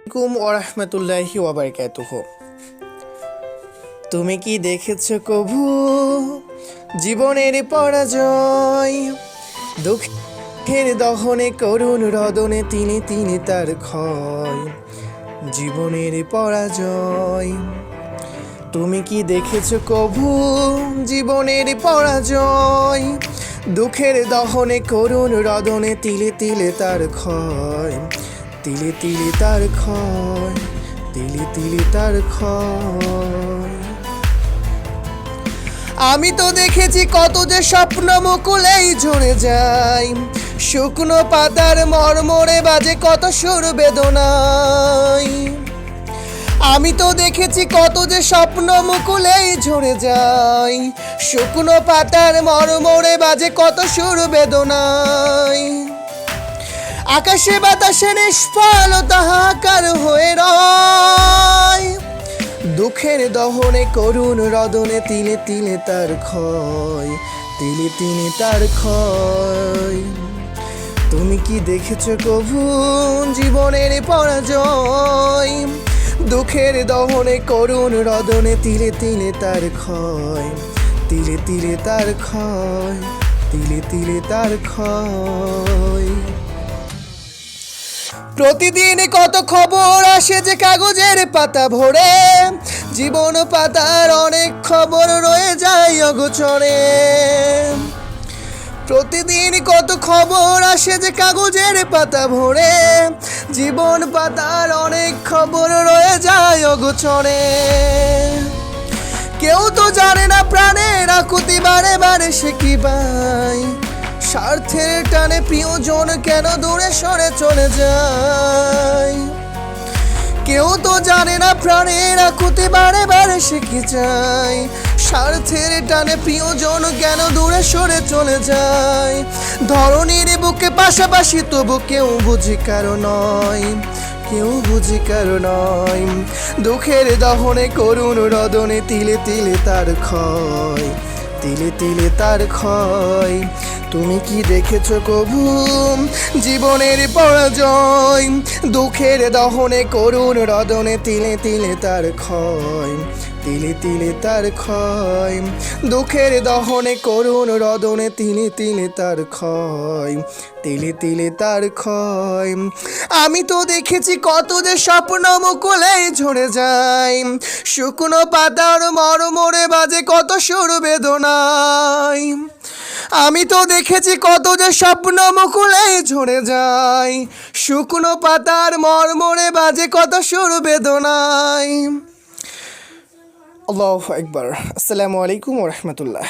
আলাইকুম ওরহমতুল্লাহি ওয়াবারকাতুহ। তুমি কি দেখেছ কভু জীবনের পরাজয়? দুঃখের দহনে করুণ রদনে তিনে তিনে তার ক্ষয়, জীবনের পরাজয়। তুমি কি দেখেছ কভু জীবনের পরাজয়? দুঃখের দহনে করুণ রদনে তিলে তিলে তার ক্ষয়, তিলে তিলে তার ক্ষয়, তিলে তিলে তার ক্ষয়। আমি তো দেখেছি কত যে স্বপ্ন মুকুলেই ঝরে যায়, শুকনো পাতার মর্মরে বাজে কত সুর বেদনায়। আমি তো দেখেছি কত যে স্বপ্ন মুকুলেই ঝরে যায়, শুকনো পাতার মর্মরে বাজে কত সুর বেদনায়। আকাশে বাতাসে নিষ্ফল তাহাকার হয়ে রয়, দুঃখের দহনে করুণ রদনে তিলে তিলে তার ক্ষয়, তিলে তিলে তার ক্ষয়। তুমি কি দেখেছ কভু জীবনের পরাজয়? দুঃখের দহনে করুণ রদনে তিলে তিলে তার ক্ষয়, তিলে তিলে তার ক্ষয়, তিলে তিলে তার ক্ষয়। প্রতিদিন কত খবর আসে যে কাগজের পাতা ভরে, জীবন পাতার অনেক খবর রয়ে যায় অগোচরে। প্রতিদিন কত খবর আসে যে কাগজের পাতা ভরে, জীবন পাতার অনেক খবর রয়ে যায় অগোচরে। কেউ তো জানে না প্রাণের আকুতি বারে বারে সে কি পায়, স্বার্থের টানে প্রিয়জন কেন দূরে সরে চলে যায়। কেউ তো জানে না প্রাণের আকুতি বারে বারে সে কি চায়, স্বার্থের টানে প্রিয়জন কেন দূরে সরে চলে যায়। ধরনীর বুকে পাশাপাশি তবু কেউ বুঝি কারো নয়, কেউ বুঝি কারো নয়। দুঃখের দহনে করুণ রদনে তিলে তিলে তার ক্ষয়, তিলে তিলে তার ক্ষয়। তুমি কি দেখেছ কভু জীবনের পরাজয়? দুঃখের দহনে করুণ রদনে তিলে তিলে তার ক্ষয়, তিলে তিলে তার ক্ষয়। দুঃখের দহনে করুণ রদনে তিলে তিলে তার ক্ষয়, তিলে তিলে তার ক্ষয়। আমি তো দেখেছি কত যে স্বপ্ন মুকুলেই ঝরে যায়, শুকনো পাতার মর্মরে বাজে কত সুর বেদনায়। আমি তো দেখেছি কত যে স্বপ্ন মুকুলেই ঝরে যায়, শুকনো পাতার মর্মরে বাজে কত সুর বেদনায়। আল্লাহু আকবার। আসসালামু আলাইকুম ওয়া রাহমাতুল্লাহ।